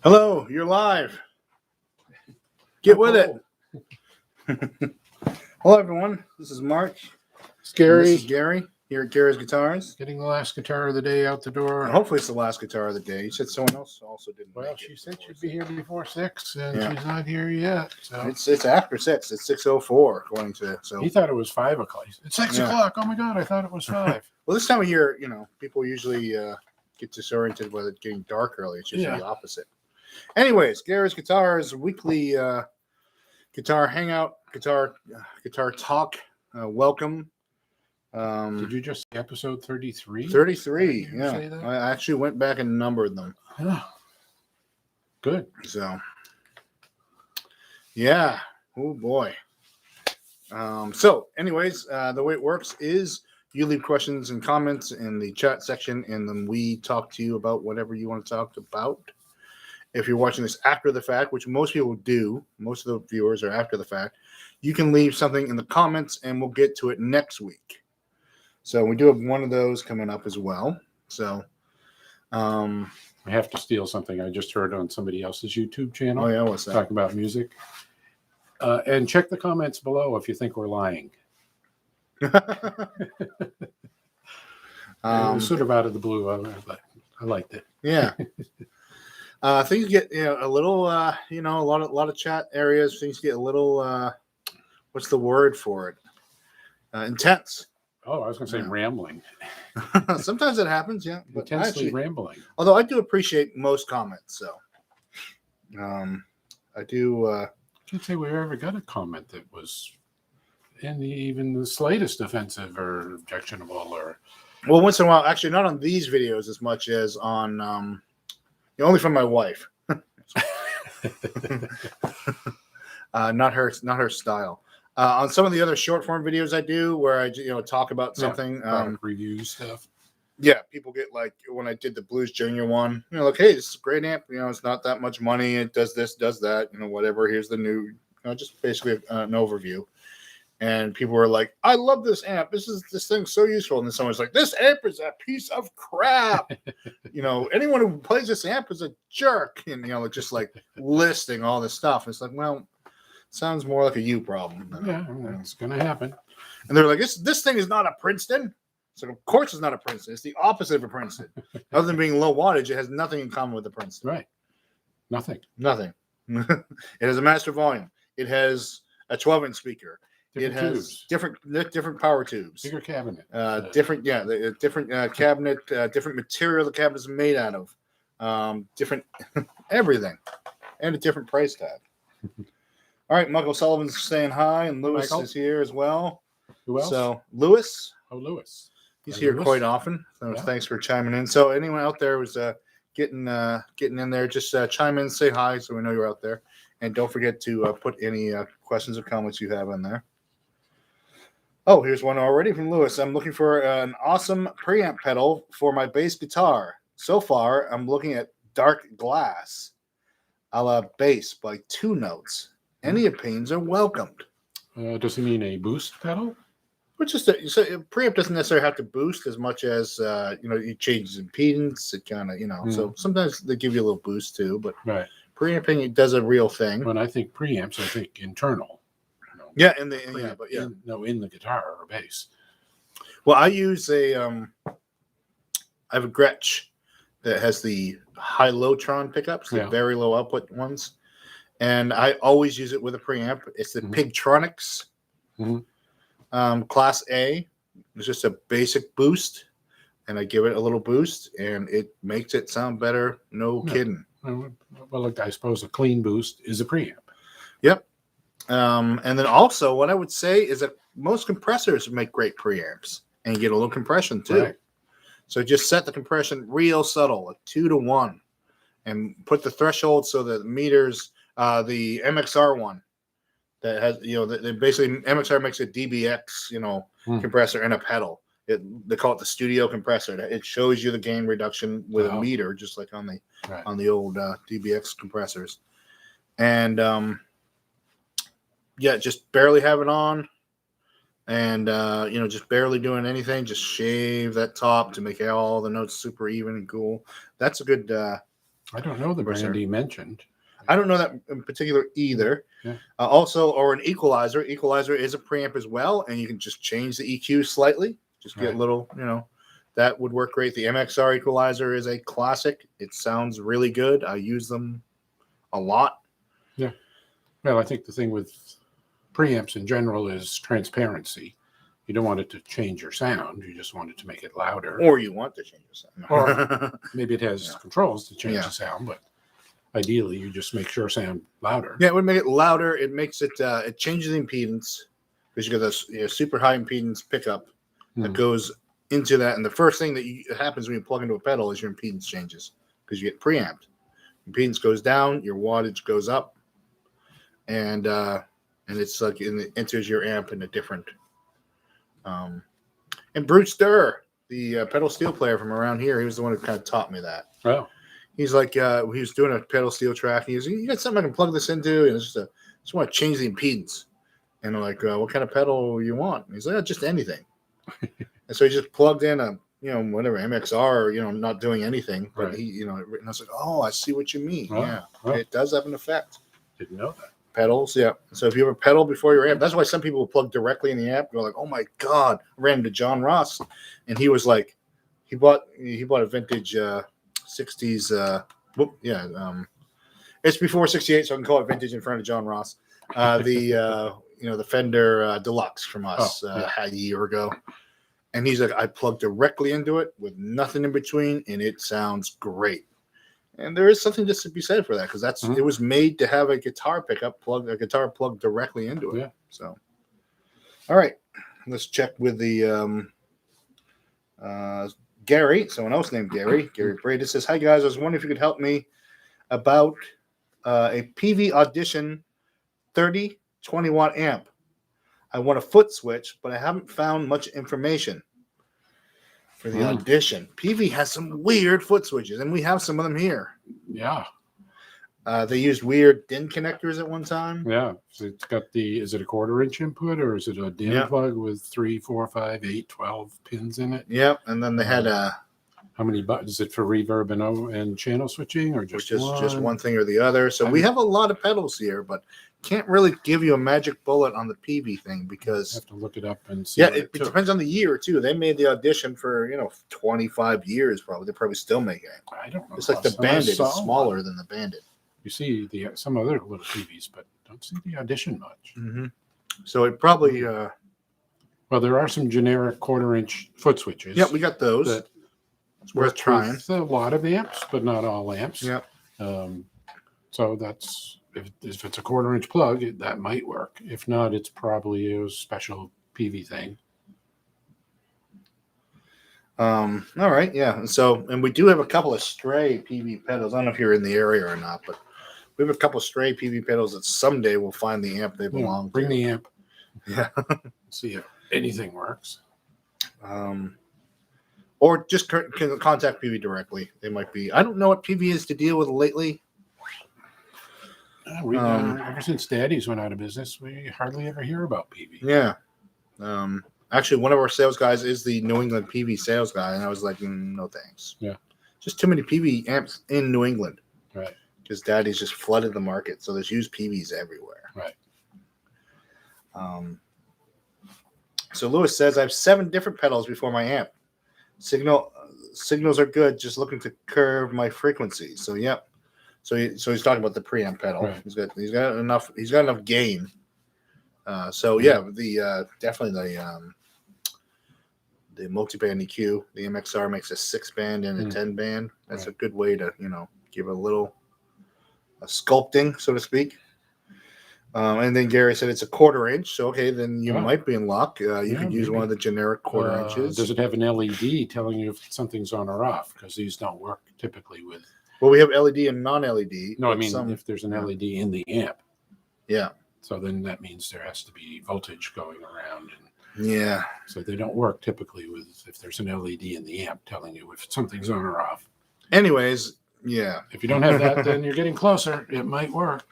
Hello, you're live. Get with it. Hello, everyone. This is Mark. It's Gary. This is Gary here at Gary's Guitars. Getting the last guitar of the day out the door. And hopefully, it's the last guitar of the day. You said someone else also didn't. Well, make she it said before she'd be here before 6, and she's not here yet. So it's after 6. It's 6:04 according to. So he thought it was 5 o'clock. It's 6 o'clock. Oh my God! I thought it was 5. Well, this time of year, people usually get disoriented with it getting dark early. It's usually the opposite. Anyways, Gary's Guitars weekly guitar hangout, guitar talk. Welcome. Did you just say episode 33? 33. Yeah, I actually went back and numbered them. Oh, good. So, yeah. Oh boy. So, anyways, the way it works is you leave questions and comments in the chat section, and then we talk to you about whatever you want to talk about. If you're watching this after the fact, which most people do, most of the viewers are after the fact, you can leave something in the comments, and we'll get to it next week. So we do have one of those coming up as well. So I have to steal something I just heard on somebody else's YouTube channel. Oh, yeah, what's that? Talking about music. And check the comments below if you think we're lying. It was sort of out of the blue, but I liked it. Yeah. Things get a little a lot of chat areas. Things get a little what's the word for it? Intense. Oh, I was going to say rambling. Sometimes it happens, yeah. But Intensely rambling. Although I do appreciate most comments, so I do. I can't say we ever got a comment that was even the slightest offensive or objectionable, or. Well, once in a while, actually, not on these videos as much as on only from my wife. Not her style. On some of the other short form videos I do, where I talk about something, review stuff. Yeah, people get like when I did the Blues Junior one, like, hey, this is a great amp. It's not that much money. It does this, does that. Whatever. Here's the new. Just basically an overview. And people were like, I love this amp. This thing's so useful. And then someone's like, this amp is a piece of crap. Anyone who plays this amp is a jerk. And, just like listing all this stuff. It's like, well, sounds more like a you problem. Yeah, it's going to happen. And they're like, this thing is not a Princeton. So, of course, it's not a Princeton. It's the opposite of a Princeton. Other than being low wattage, it has nothing in common with the Princeton. Right. Nothing. It has a master volume. It has a 12-inch speaker. It has different power tubes, bigger cabinet, different cabinet, different material the cabinet is made out of, different everything, and a different price tag. All right, Michael Sullivan's saying hi, and Lewis is here as well. Who else? So Lewis, Lewis, he's here quite often. So thanks for chiming in. So anyone out there was getting in there, just chime in, say hi, so we know you're out there, and don't forget to put any questions or comments you have in there. Oh, here's one already from Lewis. I'm looking for an awesome preamp pedal for my bass guitar. So far, I'm looking at Dark Glass a la bass by 2 notes. Any opinions are welcomed. Does he mean a boost pedal? But so a preamp doesn't necessarily have to boost as much as it changes impedance. It kind of So sometimes they give you a little boost too. But preamping, it does a real thing. When I think preamps, I think internal. Yeah, in the guitar or bass. Well, I use I have a Gretsch that has the high Lotron pickups, the very low output ones, and I always use it with a preamp. It's the Pigtronics Class A. It's just a basic boost, and I give it a little boost, and it makes it sound better. No kidding. Well, I suppose a clean boost is a preamp. Yep. And then also what I would say is that most compressors make great preamps and you get a little compression too. Right. So just set the compression real subtle, like 2 to 1, and put the threshold so that the meters, the MXR one that has, basically MXR makes a DBX, compressor and a pedal. They call it the studio compressor. It shows you the gain reduction with a meter, just like on the old DBX compressors. And, just barely have it on, and just barely doing anything. Just shave that top to make all the notes super even and cool. That's a good I don't know the brand he mentioned. I don't know that in particular either. Yeah. Also, or an equalizer. Equalizer is a preamp as well, and you can just change the EQ slightly. Just get a little, that would work great. The MXR equalizer is a classic. It sounds really good. I use them a lot. Yeah. Well, I think the thing with preamps in general is transparency. You don't want it to change your sound. You just want it to make it louder. Or you want to change your sound. Or maybe it has controls to change the sound, but ideally you just make sure sound louder. Yeah, it would make it louder. It makes it, it changes the impedance because you got this super high impedance pickup that goes into that. And the first thing that happens when you plug into a pedal is your impedance changes because you get preamped. Impedance goes down, your wattage goes up, and it's like it enters your amp in a different. And Bruce Durr, the pedal steel player from around here, he was the one who kind of taught me that. Oh, he's like, he was doing a pedal steel track. And he was, you got something I can plug this into, and it's just want to change the impedance. And I'm like, what kind of pedal you want? And he's like, just anything. And so he just plugged in a, whatever MXR, not doing anything, but he, and I was like, oh, I see what you mean. It does have an effect. Didn't know that. Pedals, yeah. So if you have a pedal before your amp, that's why some people will plug directly in the amp. You're like, oh my god! I ran into John Ross, and he was like, he bought a vintage '60s. It's before '68, so I can call it vintage in front of John Ross. The Fender Deluxe from us a year ago, and he's like, I plugged directly into it with nothing in between, and it sounds great. And there is something just to be said for that because it was made to have a guitar pickup plugged directly into it. Yeah. So, all right, let's check with the Gary. Someone else named Gary. Gary Brady says, "Hi guys, I was wondering if you could help me about a PV Audition 30 20 watt amp. I want a foot switch, but I haven't found much information." For the Audition, PV has some weird foot switches, and we have some of them here. Yeah. They used weird DIN connectors at one time. Yeah. So it's got is it a 1/4-inch input or is it a DIN plug with 3, 4, 5, 8, 12 pins in it? Yep. And then they had how many buttons? Is it for reverb and channel switching or just one thing or the other? So we have a lot of pedals here, but can't really give you a magic bullet on the PV thing because you have to look it up and see. Yeah, it depends on the year too. They made the Audition for 25 years probably. They're probably still making it. I don't know. It's like the Bandit is smaller than the Bandit. You see some other little PVs, but don't see the Audition much. Mm-hmm. So it probably. Well, there are some generic 1/4-inch foot switches. Yeah, we got those. It's worth trying. It's a lot of amps, but not all amps. Yep. So that's. If it's a 1/4-inch plug, that might work. If not, it's probably a special PV thing. All right, yeah. And we do have a couple of stray PV pedals. I don't know if you're in the area or not, but we have a couple of stray PV pedals that someday will find the amp they belong to. Bring the amp. Yeah. See if anything works. Or just contact PV directly. They might be. I don't know what PV is to deal with lately. Ever since Daddy's went out of business, we hardly ever hear about PV. Yeah. Actually, one of our sales guys is the New England PV sales guy, and I was like, no thanks. Yeah. Just too many PV amps in New England. Right. Because Daddy's just flooded the market, so there's used PVs everywhere. Right. So Lewis says, I have 7 different pedals before my amp. Signals are good, just looking to curve my frequency. So, yep. So he's talking about the preamp pedal. Right. He's got enough gain. Definitely the multi-band EQ. The MXR makes a 6-band and a 10-band. That's a good way to give a little sculpting, so to speak. And then Gary said it's a 1/4-inch. So then you might be in luck. You could use one of the generic 1/4 inches. Does it have an LED telling you if something's on or off? Because these don't work typically with. Well, we have LED and non-LED. No, I mean if there's an LED in the amp. Yeah. So then that means there has to be voltage going around. Yeah. So they don't work typically with if there's an LED in the amp telling you if something's on or off. Anyways, yeah. If you don't have that, then you're getting closer. It might work.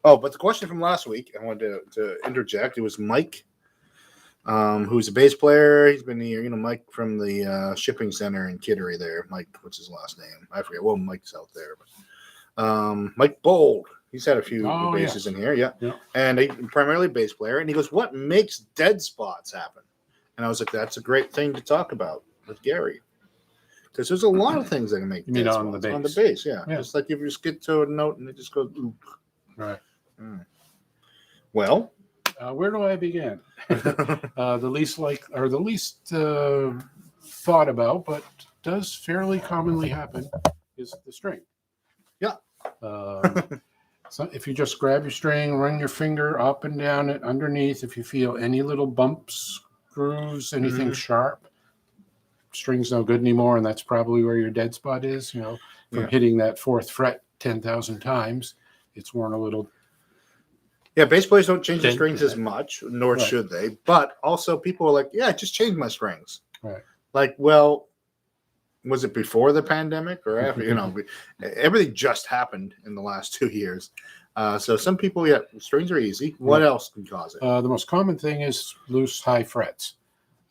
But the question from last week, I wanted to interject. It was Mike who's a bass player. He's been here, Mike from the shipping center in Kittery there. Mike, what's his last name? I forget. Well, Mike's out there. But, Mike Bold. He's had a few basses in here. Yeah. And he primarily bass player. And he goes, what makes dead spots happen? And I was like, that's a great thing to talk about with Gary. Because there's a lot of things that can make dead spots. On the bass, yeah. Just like if you just get to a note and it just goes, oop. Right. Well, where do I begin? The least thought about, but does fairly commonly happen, is the string. Yeah. So if you just grab your string, run your finger up and down it underneath, if you feel any little bumps, grooves, anything sharp, string's no good anymore, and that's probably where your dead spot is. From hitting that 4th fret 10,000 times, it's worn a little. Yeah, bass players don't change the strings as much, nor should they. But also, people are like, "Yeah, I just changed my strings." Right. Like, well, was it before the pandemic or after? Everything just happened in the last 2 years. So some people, strings are easy. What else can cause it? The most common thing is loose high frets.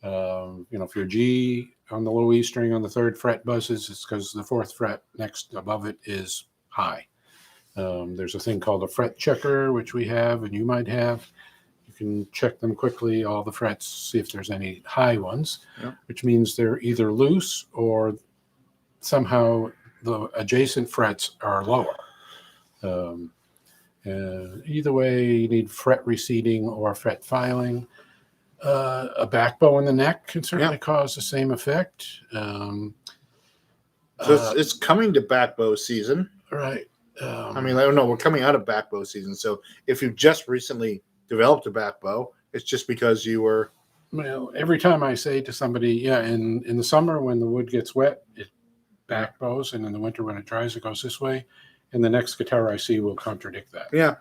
If your G on the low E string on the 3rd fret buzzes, it's because the 4th fret next above it is high. There's a thing called a fret checker, which we have, and you might have. You can check them quickly, all the frets, see if there's any high ones, which means they're either loose or somehow the adjacent frets are lower. Either way, you need fret receding or fret filing. A back bow in the neck can certainly cause the same effect. So it's coming to back bow season. Right. I don't know. We're coming out of back bow season. So if you just recently developed a back bow, it's just because you were. Well, every time I say to somebody, in the summer when the wood gets wet, it back bows, and in the winter when it dries, it goes this way. And the next guitar I see will contradict that. Yeah.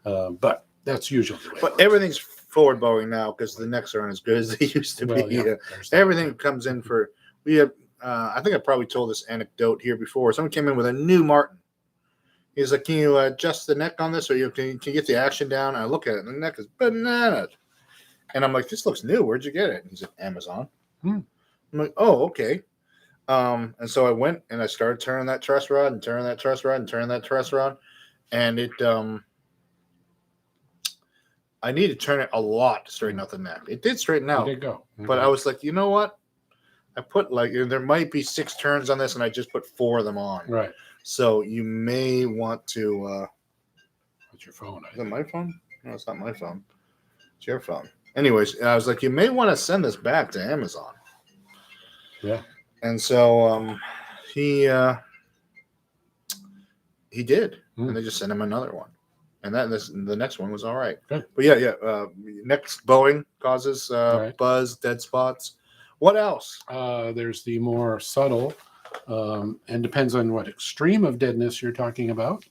But that's usually the way. But everything's forward bowing now because the necks aren't as good as they used to be. Everything comes in for. We have. I think I probably told this anecdote here before. Someone came in with a new Martin. He's like, can you adjust the neck on this, or can you get the action down? And I look at it, and the neck is bananas. And I'm like, this looks new. Where'd you get it? And he's like, Amazon. I'm like, oh, okay. And so I went and I started turning that truss rod and turning that truss rod and turning that truss rod. And it, I need to turn it a lot to straighten out the neck. It did straighten out. There you go. But I was like, you know what? I put there might be 6 turns on this, and I just put 4 of them on. Right. So you may want to. What's your phone? Is it my phone? No, it's not my phone. It's your phone. Anyways, I was like, you may want to send this back to Amazon. Yeah. And so he did, and they just sent him another one, and the next one was all right. Good. But next bowing causes buzz, dead spots. What else? There's the more subtle. And depends on what extreme of deadness you're talking about.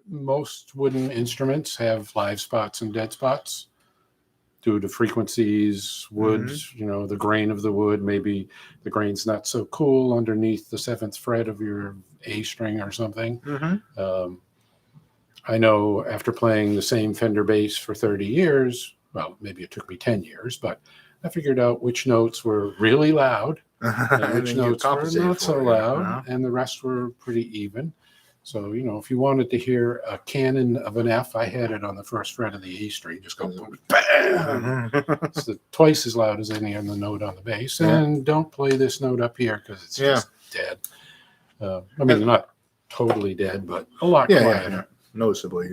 Most wooden instruments have live spots and dead spots due to frequencies, wood, the grain of the wood. Maybe the grain's not so cool underneath the 7th fret of your A string or something. I know after playing the same Fender bass for 30 years, well, maybe it took me 10 years, but I figured out which notes were really loud and which notes were not so loud, and the rest were pretty even. So, if you wanted to hear a cannon of an F, I had it on the 1st fret of the E string. Just go bam! It's twice as loud as any other note on the bass. And don't play this note up here because it's just dead. Not totally dead, but a lot quieter. Noticeably,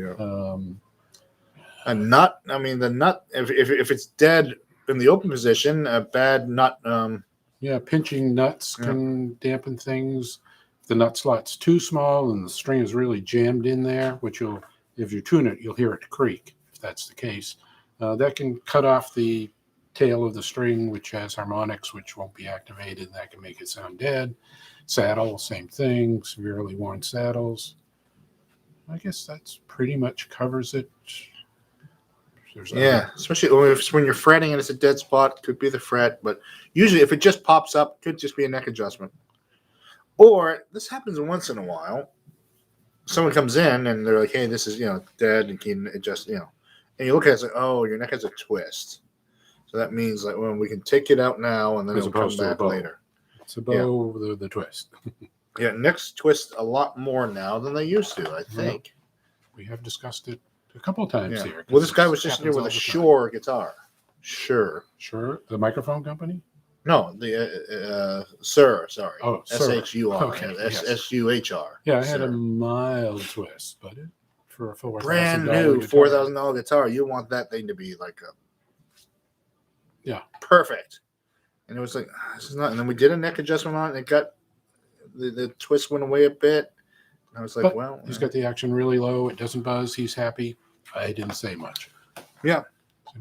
a nut. The nut. If it's dead in the open position, a bad nut. Pinching nuts can dampen things. If the nut slot's too small and the string is really jammed in there, which if you tune it, you'll hear it creak. If that's the case, that can cut off the tail of the string, which has harmonics, which won't be activated. That can make it sound dead. Saddle, same thing. Severely worn saddles. I guess that's pretty much covers it. Especially when you're fretting and it's a dead spot, could be the fret, but usually if it just pops up, could just be a neck adjustment. Or this happens once in a while. Someone comes in and they're like, "Hey, this is dead," and can adjust, And you look at it, it's like, oh, your neck has a twist. So that means like, well, we can take it out now and then it'll come back later. It's a bow, the twist. Yeah, necks twist a lot more now than they used to, I think. We have discussed it a couple of times here. Well, this guy was just here with a Shure guitar. Sure. The microphone company? No, the Sur, sorry. Oh, S-H-U-R. Okay, S-U-H-R. Yeah, I had a mild twist, but for a $4,000 brand new $4,000 guitar, you want that thing to be like perfect. And it was like, this is not. And then we did a neck adjustment on it. And it got the twist went away a bit. And I was like, but well, he's got the action really low. It doesn't buzz. He's happy. I didn't say much. Yeah.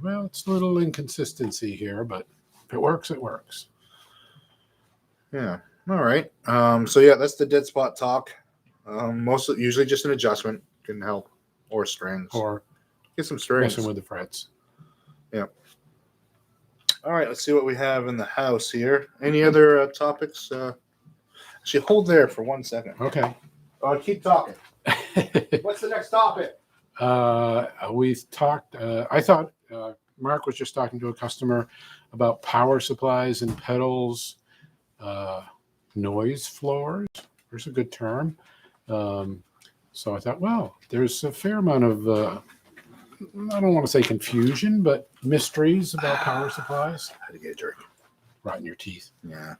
Well, it's a little inconsistency here, but if it works, it works. Yeah. All right. So yeah, that's the dead spot talk. Usually just an adjustment can help, or strings, or get some strings. Messing with the frets. Yeah. All right. Let's see what we have in the house here. Any other topics? Actually, hold there for 1 second. Okay. Keep talking. What's the next topic? We've talked. I thought Mark was just talking to a customer about power supplies and pedals, noise floors. There's a good term. So I thought, well, there's a fair amount of, I don't want to say confusion, but mysteries about power supplies. How to get a drink. Right in your teeth. Yeah.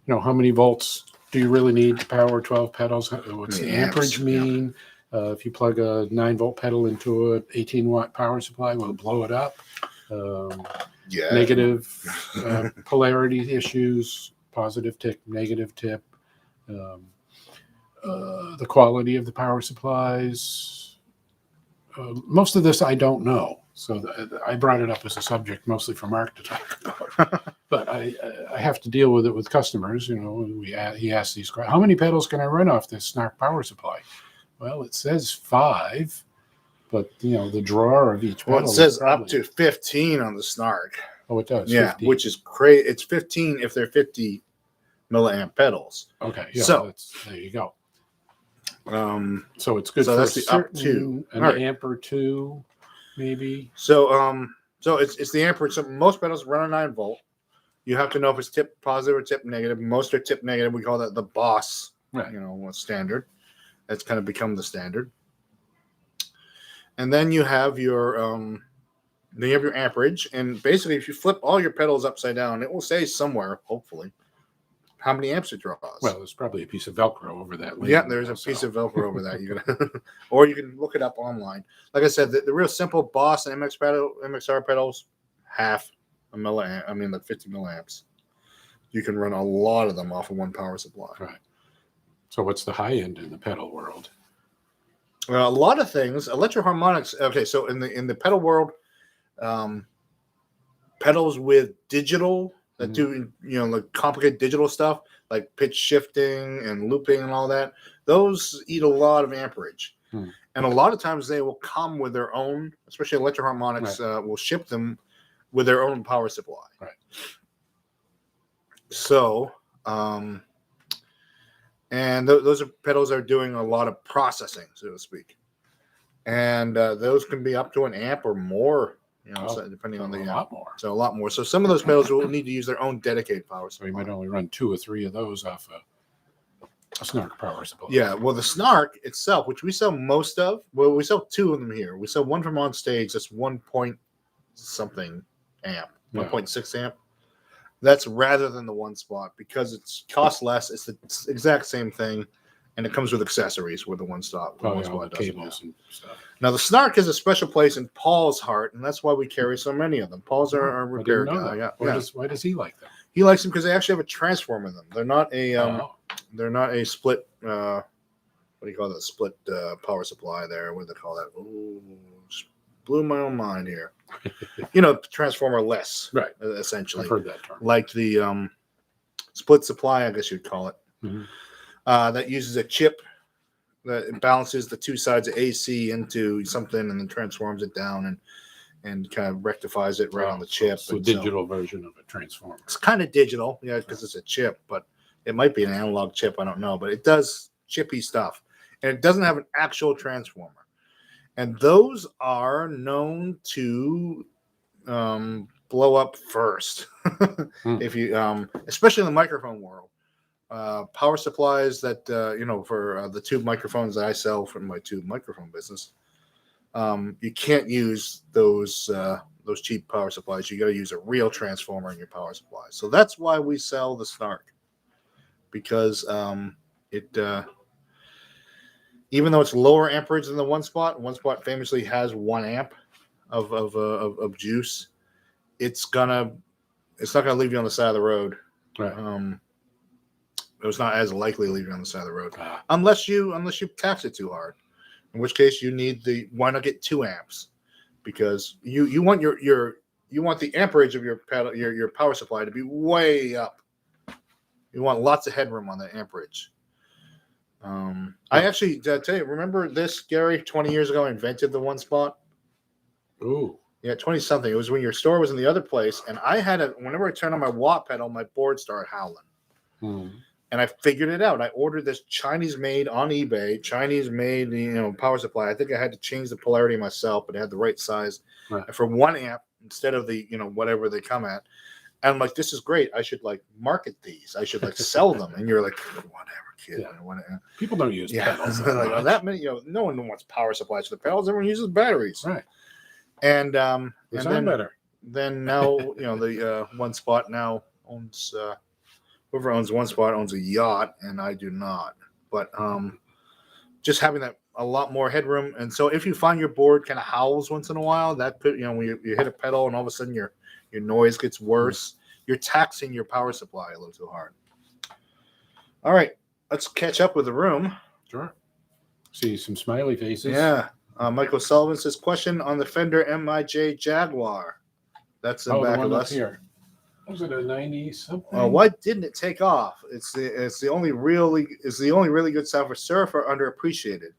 How many volts do you really need to power 12 pedals? What's the amperage mean? If you plug a 9-volt pedal into an 18-watt power supply, will it blow it up? Negative polarity issues, positive tip, negative tip, the quality of the power supplies. Most of this I don't know. So I brought it up as a subject mostly for Mark to talk about. But I have to deal with it with customers. He asks these questions. How many pedals can I run off this Snark power supply? Well, it says 5, but the drawer of each pedal. Well, it says up to 15 on the Snark. Oh, it does. Yeah, 15. which is crazy. It's 15 if they're 50 milliamp pedals. Okay, yeah. So there you go. So it's good. So for that's the up to an amp or two, maybe. So it's the amperage. So most pedals run a 9-volt. You have to know if it's tip positive or tip negative. Most are tip negative. We call that the boss. Right. Standard. That's kind of become the standard. And then you have your amperage, and basically, if you flip all your pedals upside down, it will say somewhere, hopefully, how many amps it draws. Well, there's probably a piece of Velcro over that. Yeah, there's a piece of Velcro over that. You can, or you can look it up online. Like I said, the real simple Boss and MXR pedals, half a milliamp. I mean, like 50 milliamps. You can run a lot of them off of one power supply. Right. So what's the high end in the pedal world? A lot of things. Electro-harmonics. Okay, so in the pedal world, pedals with digital that do like complicated digital stuff like pitch shifting and looping and all that. Those eat a lot of amperage, and a lot of times they will come with their own. Especially Electro-harmonics will ship them with their own power supply. Right. So. And those are pedals are doing a lot of processing, so to speak. And those can be up to an amp or more, depending on the a lot more. So a lot more. So some of those pedals will need to use their own dedicated power supply. So you might only run 2 or 3 of those off a Snark power supply. Yeah, well, the Snark itself, which we sell most of, we sell 2 of them here. We sell one from on stage. That's 1 point something amp, 1.6 amp. That's rather than the one spot because it's costs less. It's the exact same thing, and it comes with accessories with the one spot. One spot cables and stuff. Now the Snark has a special place in Paul's heart, and that's why we carry so many of them. Paul's our repair guy. Yeah. Why does he like them? He likes them because they actually have a transformer in them. They're not a split. What do you call that? Split power supply. There. What do they call that? Ooh, just blew my own mind here. Transformer less, right? Essentially, I've heard that term. Like the split supply, I guess you'd call it. Mm-hmm. That uses a chip that balances the 2 sides of AC into something, and then transforms it down and kind of rectifies it right on the chip. So digital version of a transformer. It's kind of digital, because it's a chip, but it might be an analog chip. I don't know, but it does chippy stuff, and it doesn't have an actual transformer. And those are known to blow up first. If you, especially in the microphone world. Power supplies that for the tube microphones that I sell from my tube microphone business, you can't use those cheap power supplies. You got to use a real transformer in your power supply. So that's why we sell the Snark, because it even though it's lower amperage than the One Spot famously has 1 amp of juice. It's not gonna leave you on the side of the road. Right. It's not as likely to leave you on the side of the road unless you tax it too hard. In which case you need why not get 2 amps, because you want you want the amperage of your pedal, your power supply to be way up. You want lots of headroom on the amperage. I actually tell you, remember this, Gary? 20 years ago, I invented the One Spot. Ooh. Yeah, 20 something. It was when your store was in the other place, and I had whenever I turned on my wah pedal, my board started howling. And I figured it out. I ordered this Chinese-made on eBay, Chinese-made, power supply. I think I had to change the polarity myself, but it had the right size. Right. And for 1 amp instead of the, whatever they come at. And I'm like, this is great. I should market these. I should sell them. And you're like, whatever, kid. Yeah. People don't use pedals. That many, no one wants power supplies for the pedals. Everyone uses batteries. Right. And they sound better. Then now, the One Spot now owns. Whoever owns One Spot owns a yacht, and I do not. But just having that a lot more headroom, and so if you find your board kind of howls once in a while, that when you hit a pedal and all of a sudden your noise gets worse, you're taxing your power supply a little too hard. All right, let's catch up with the room. Sure. See some smiley faces. Yeah. Michael Sullivan says, question on the Fender MIJ Jaguar. That's in back of us here. Was it a 90 something? Why didn't it take off? It's the only really good sound for surf or underappreciated.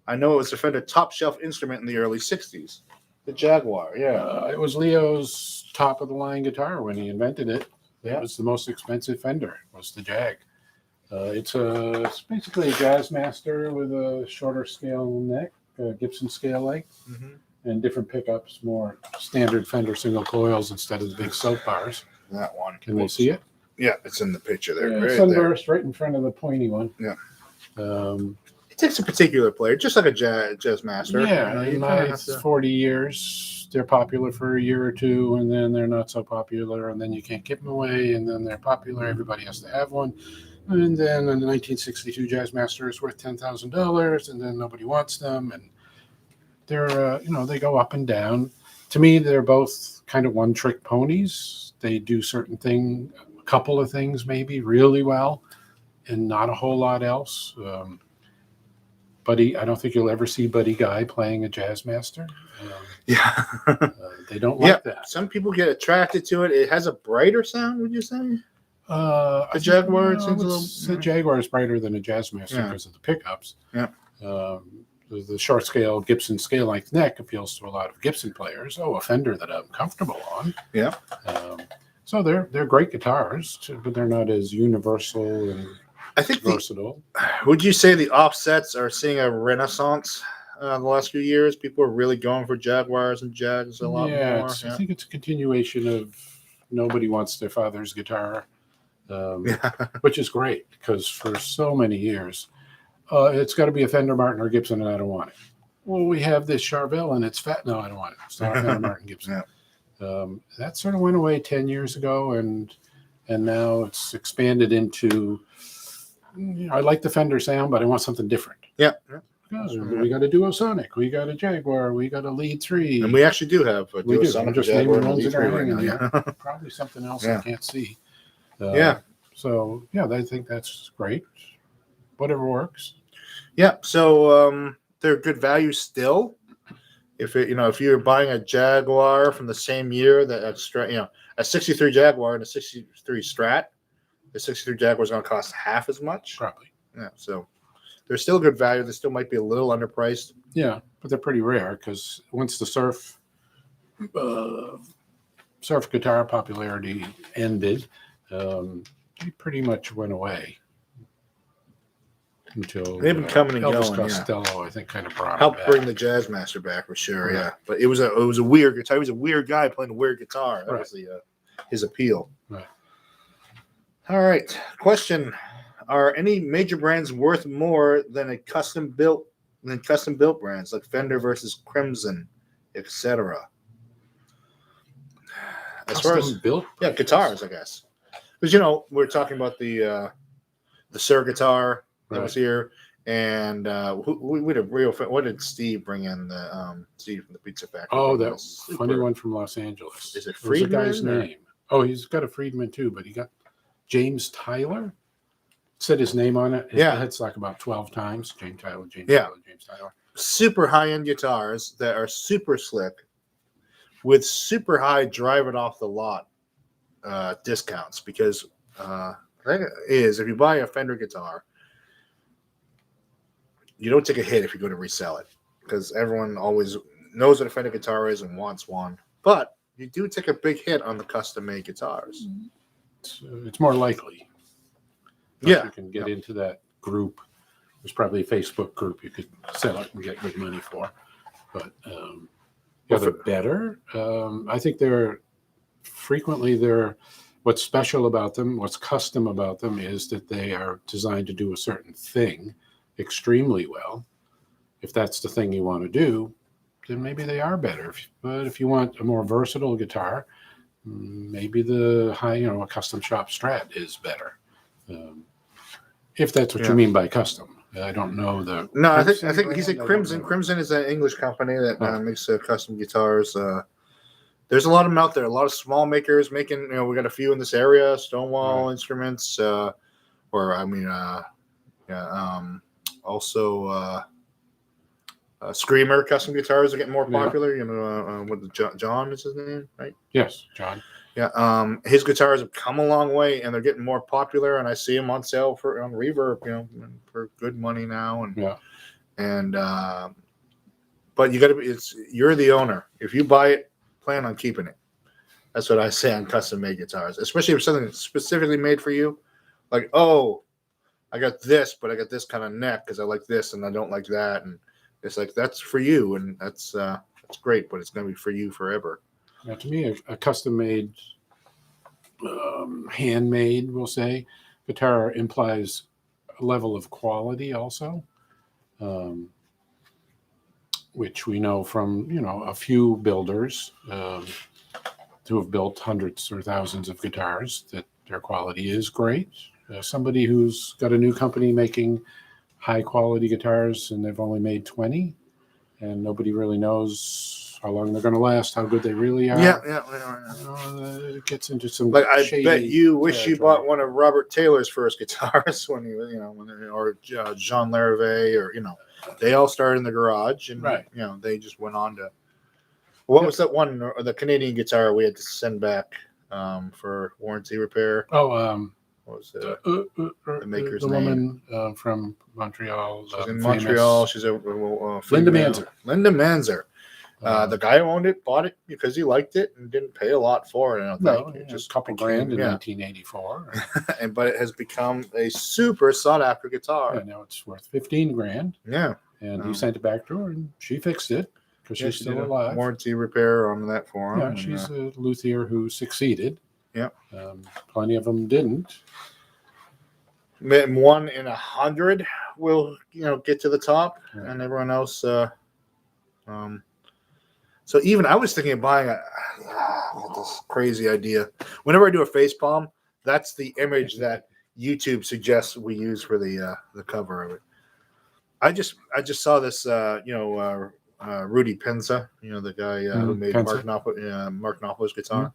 I know it was a Fender top shelf instrument in the early '60s. The Jaguar, yeah. It was Leo's top of the line guitar when he invented it. Yeah. It was the most expensive Fender. Was the Jag. It's basically a Jazzmaster with a shorter scale neck, Gibson scale length. Mm-hmm. And different pickups, more standard Fender single coils instead of the big soap bars. That one. Can we see it? Yeah, it's in the picture there. Yeah, right sunburst right in front of the pointy one. Yeah. It takes a particular player, just like a Jazzmaster. Yeah, in my 40 years, they're popular for a year or two, and then they're not so popular, and then you can't give them away, and then they're popular. Everybody has to have one. And then the 1962 Jazzmaster is worth $10,000, and then nobody wants them, and they're they go up and down. To me, they're both kind of one-trick ponies. They do a couple of things maybe really well, and not a whole lot else. Buddy, I don't think you'll ever see Buddy Guy playing a Jazzmaster. They don't like that. Some people get attracted to it. It has a brighter sound, would you say? The Jaguar, the Jaguar is brighter than a Jazzmaster because of the pickups. Yeah. The short scale Gibson scale length neck appeals to a lot of Gibson players. A Fender that I'm comfortable on. Yeah. So they're great guitars, but they're not as universal and versatile. Would you say the offsets are seeing a renaissance the last few years? People are really going for Jaguars and Jags a lot more. I think it's a continuation of nobody wants their father's guitar, which is great because for so many years, it's got to be a Fender, Martin, or Gibson, and I don't want it. Well, we have this Charvel, and it's fat. No, I don't want it. It's not a Fender, Martin, Gibson. That sort of went away 10 years ago, and now it's expanded into, I like the Fender sound, but I want something different. Yeah. We got a Duosonic. We got a Jaguar. We got a Lead 3. And we actually do have a Duosonic. I'm just naming ones that are hanging here. Probably something else I can't see. So, I think that's great. Whatever works. Yeah. So they're good value still. If you're buying a Jaguar from the same year a 63 Jaguar and a 63 Strat, the 63 Jaguar is going to cost half as much. Probably. Yeah. So they're still good value. They still might be a little underpriced. Yeah, but they're pretty rare because once the surf guitar popularity ended, they pretty much went away. until They've been coming and Elvis going. Costello, I think, kind of brought Helped it back. bring the Jazz Master back for sure. Right. Yeah, but it was a weird guitar. He was a weird guy playing a weird guitar. That was his appeal. Right. All right. Question: are any major brands worth more than custom built brands like Fender versus Crimson, etc.? As far as built, guitars, I guess, because we're talking about the Sir guitar that was here, and we had a real. What did Steve bring in? Steve from the Pizza Factory. Oh, that funny one from Los Angeles. Is it Friedman? Friedman? What's the guy's name? Oh, he's got a Friedman too, but he got James Tyler. Said his name on it. It's like about 12 times. James Tyler. James Tyler. Super high-end guitars that are super slick with super high drive it off the lot discounts, because if you buy a Fender guitar, you don't take a hit if you go to resell it, because everyone always knows what a Fender guitar is and wants one, but you do take a big hit on the custom-made guitars. It's more likely. Yeah, you can get into that group. There's probably a Facebook group you could sell it and get good money for. But they're better. I think what's special about them, what's custom about them, is that they are designed to do a certain thing extremely well. If that's the thing you want to do, then maybe they are better. But if you want a more versatile guitar, maybe a custom shop Strat is better. If that's what you mean by custom. I don't know the. No, I think he said Crimson. Crimson is an English company that makes custom guitars. There's a lot of them out there. A lot of small makers making. We got a few in this area. Stonewall Instruments, also Screamer custom guitars are getting more popular. John is his name, right? Yes, John. Yeah, his guitars have come a long way, and they're getting more popular. And I see them on sale on Reverb, for good money now. But you got to you're the owner. If you buy it, plan on keeping it. That's what I say on custom made guitars, especially if something that's specifically made for you. Like, I got this, but I got this kind of neck because I like this and I don't like that, and it's like that's for you, and that's great, but it's going to be for you forever. Now, to me, a custom-made, handmade, we'll say, guitar implies a level of quality also, which we know from, a few builders who have built hundreds or thousands of guitars, that their quality is great. Somebody who's got a new company making high-quality guitars, and they've only made 20, and nobody really knows how long they're going to last, how good they really are. It gets into some. Like, I bet you wish you bought one of Robert Taylor's first guitars when he was, or Jean Larrivee, or they all started in the garage, and they just went on to. What was that one? The Canadian guitar we had to send back for warranty repair. What was it? The maker's the name? Woman from Montreal. She's in Montreal. She's a Linda Manzer. Linda Manzer. The guy who owned it bought it because he liked it and didn't pay a lot for it. I don't think. Just a couple grand in 1984. But it has become a super sought after guitar. Yeah, now it's worth 15 grand. Yeah. And he sent it back to her, and she fixed it because she's still alive. Warranty repair on that for him. Yeah, she's a luthier who succeeded. Yeah. Plenty of them didn't. 1 in 100 will get to the top, and everyone else. So even I was thinking of buying this crazy idea. Whenever I do a face palm, that's the image that YouTube suggests we use for the cover of it. I just saw this, Rudy Penza, the guy who made Mark Knopfler's guitar.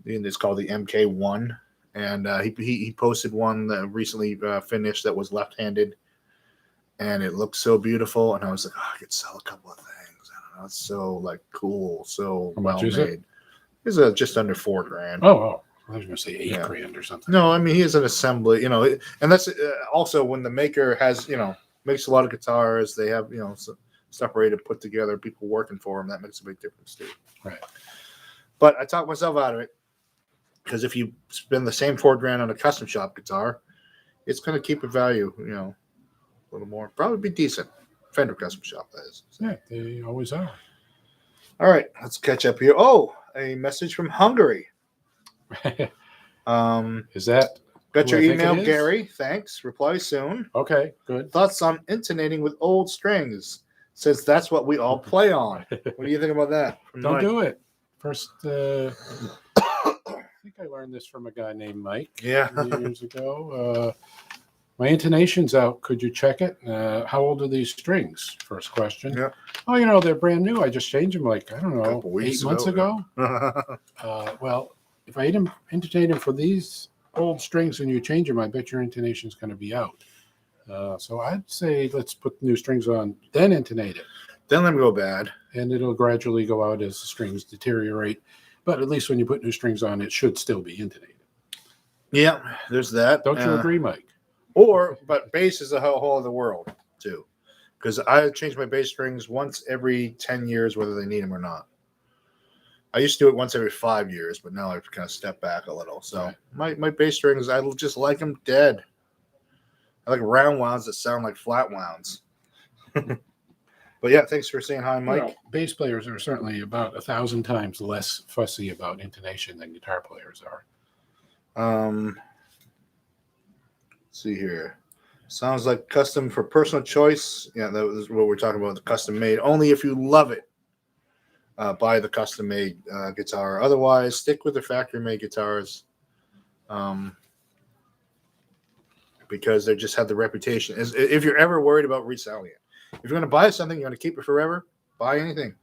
It's called the MK1, and he posted one that recently finished that was left-handed, and it looked so beautiful. And I was like, I could sell a couple of things. I don't know, it's so cool, so well made. It's just under $4,000. Oh. I was going to say $8,000 or something. No, I mean, he is an assembly, and that's also when the maker has, makes a lot of guitars. They have, stuff ready to put together, people working for them. That makes a big difference too. Right. But I talked myself out of it because if you spend the same $4,000 on a custom shop guitar, it's going to keep a value, a little more. Probably be decent. Fender Custom Shop, that is. Yeah, they always are. All right, let's catch up here. Oh, a message from Hungary. Is that? Got your email, Gary. Thanks. Reply soon. Okay, good. Thoughts on intonating with old strings, since that's what we all play on. What do you think about that? Don't do it. First, I think I learned this from a guy named Mike years ago. My intonation's out. Could you check it? How old are these strings? First question. Yeah. Oh, they're brand new. I just changed them like, I don't know, 8 months ago. Well, if I intonate them for these old strings and you change them, I bet your intonation's going to be out. So I'd say let's put new strings on, then intonate it. Then let them go bad. And it'll gradually go out as the strings deteriorate. But at least when you put new strings on, it should still be intonated. Yeah, there's that. Don't you agree, Mike? But bass is a whole other world, too. Because I change my bass strings once every 10 years, whether they need them or not. I used to do it once every 5 years, but now I've kind of stepped back a little. So my bass strings, I just like them dead. I like round wounds that sound like flat wounds. But yeah, thanks for saying hi, Mike. Bass players are certainly about 1,000 times less fussy about intonation than guitar players are. Let's see here. Sounds like custom for personal choice. Yeah, that was what we're talking about, the custom made. Only if you love it, buy the custom made guitar. Otherwise, stick with the factory made guitars. Because they just have the reputation. If you're ever worried about reselling it, if you're going to buy something, you're going to keep it forever, buy anything.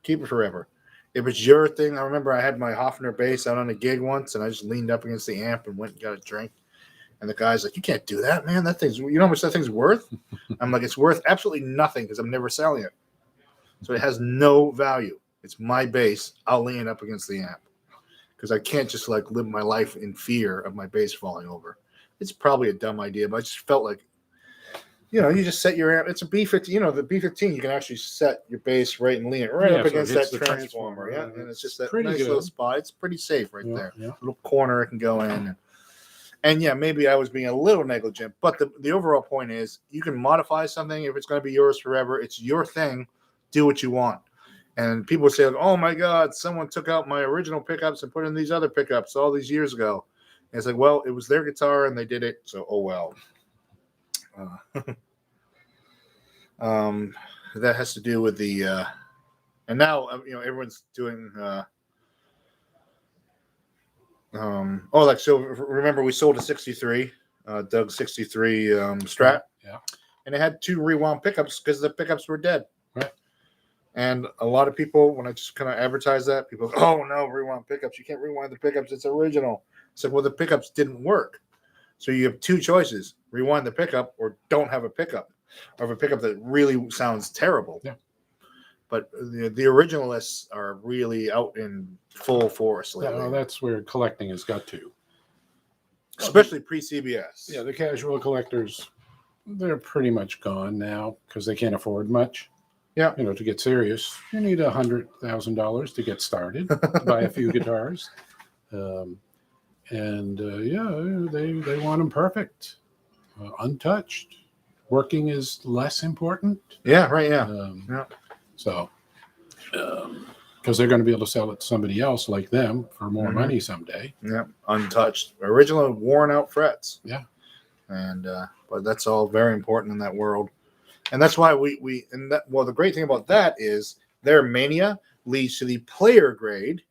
Keep it forever. If it's your thing, I remember I had my Hofner bass out on a gig once, and I just leaned up against the amp and went and got a drink. And the guy's like, "You can't do that, man. That thing's, you know how much that thing's worth?" I'm like, "It's worth absolutely nothing because I'm never selling it. So it has no value. It's my bass. I'll lean up against the amp because I can't just like live my life in fear of my bass falling over. It's probably a dumb idea, but I just felt like, you just set your amp. It's a B15. The B15, you can actually set your bass right and lean it right up against that transformer. Yeah, and it's just that nice little spot. It's pretty safe right there. Yeah. Little corner it can go in. And yeah, maybe I was being a little negligent, but the overall point is you can modify something if it's going to be yours forever. It's your thing. Do what you want. And people say, like, "Oh my God, someone took out my original pickups and put in these other pickups all these years ago." And it's like, well, it was their guitar and they did it, so oh well. That has to do with the and now everyone's doing so remember we sold a 63 Doug 63 Strat, and it had 2 rewound pickups because the pickups were dead, right? And a lot of people, when I just kind of advertise that, people go, "Oh no, rewound pickups, you can't rewind the pickups, it's original." So well, the pickups didn't work, so you have 2 choices: rewind the pickup or don't have a pickup, or have a pickup that really sounds terrible. Yeah. But the originalists are really out in full force lately. Well, that's where collecting has got to. Especially pre-CBS. Yeah, the casual collectors, they're pretty much gone now because they can't afford much. Yeah. To get serious, you need $100,000 to get started, to buy a few guitars. They want them perfect, untouched. Working is less important. Yeah, right, yeah. So, because they're going to be able to sell it to somebody else like them for more money someday. Yeah, untouched, original, worn out frets. Yeah, and but that's all very important in that world, and that's why the great thing about that is their mania leads to the player grade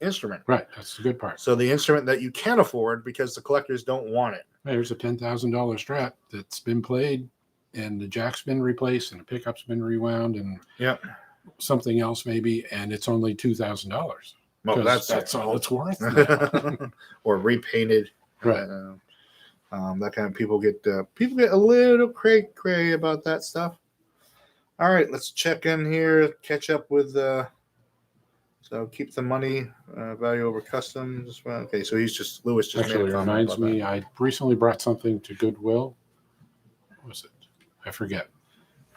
instrument. Right, that's the good part. So the instrument that you can't afford because the collectors don't want it. There's a $10,000 Strat that's been played, and the jack's been replaced, and the pickup's been rewound, and something else maybe, and it's only $2,000. Well, that's all it's worth. Or repainted. Right. That kind of people get a little cray about that stuff. All right, let's check in here, catch up with. So keep the money value over customs. Well, okay, so Lewis just actually reminds me. I recently brought something to Goodwill. What was it? I forget.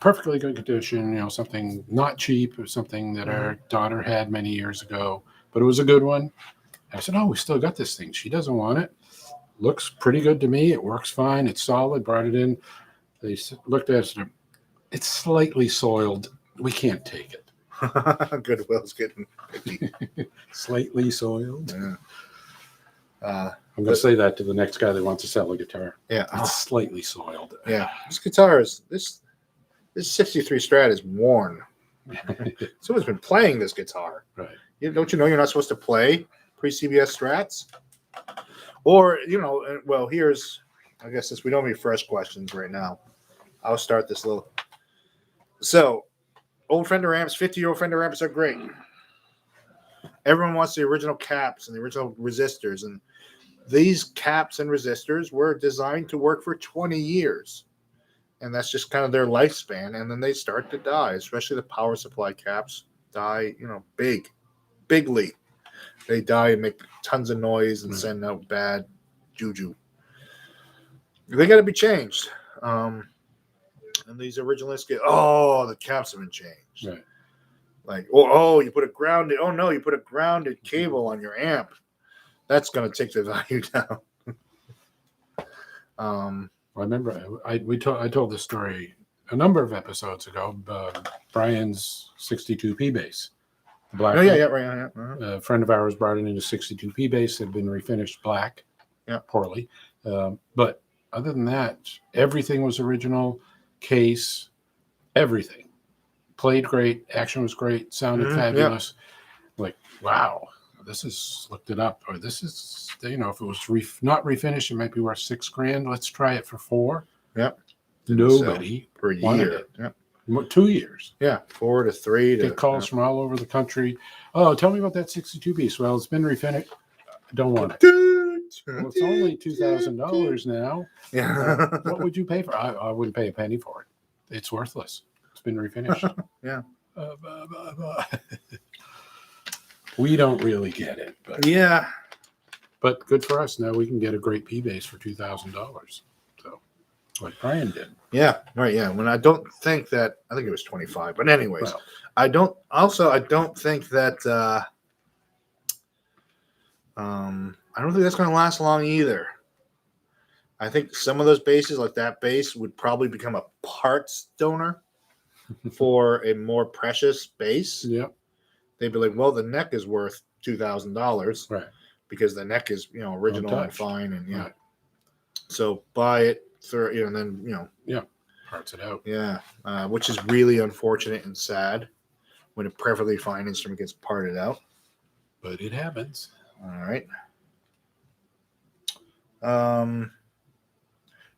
Perfectly good condition, something not cheap, or something that our daughter had many years ago, but it was a good one. I said, "Oh, we still got this thing. She doesn't want it." looks pretty good to me. It works fine. It's solid. Brought it in. They looked at it. It's slightly soiled. We can't take it. Goodwill's getting picky. Slightly soiled. Yeah. I'm going to say that to the next guy that wants to sell a guitar. Yeah. It's slightly soiled. Yeah. This guitar is this 63 Strat is worn. Someone's been playing this guitar. Right. Don't you know you're not supposed to play pre-CBS Strats? Or, well, here's, I guess since we don't have any fresh questions right now, I'll start this little. So, old Fender amps, 50-year-old Fender amps are great. Everyone wants the original caps and the original resistors. And these caps and resistors were designed to work for 20 years. And that's just kind of their lifespan. And then they start to die, especially the power supply caps die, bigly. They die and make tons of noise and send out bad juju. They got to be changed. And these originalists the caps have been changed. Right. Like, you put a grounded cable on your amp. That's going to take the value down. I remember I told this story a number of episodes ago. Brian's 62P bass. Black. Oh, yeah, right. Yeah. Uh-huh. A friend of ours brought it into 62P bass. Had been refinished black, poorly. But other than that, everything was original. Case, everything. Played great. Action was great. Sounded fabulous. Yeah. Like, wow. Looked it up. Or this is, if it was not refinished, it might be worth $6,000. Let's try it for $4,000. Yep. Nobody per year. Yep. 2 years. Yeah, 4 to 3. Get calls from all over the country. Oh, tell me about that 62 piece. Well, it's been refinished. I don't want it. Well, it's only $2,000 now. Yeah. What would you pay for? I wouldn't pay a penny for it. It's worthless. It's been refinished. Yeah. We don't really get it. But, yeah. But good for us. Now we can get a great P bass for $2,000. So, like Brian did. Yeah. Right. Yeah. When I think it was 25. But anyways, well, I don't think that. I don't think that's going to last long either. I think some of those basses, like that bass, would probably become a parts donor for a more precious bass. Yeah. They'd be like, well, the neck is worth $2,000, right? Because the neck is, original and fine, and right. So buy it through, and then parts it out. Yeah, which is really unfortunate and sad when a perfectly fine instrument gets parted out. But it happens. All right.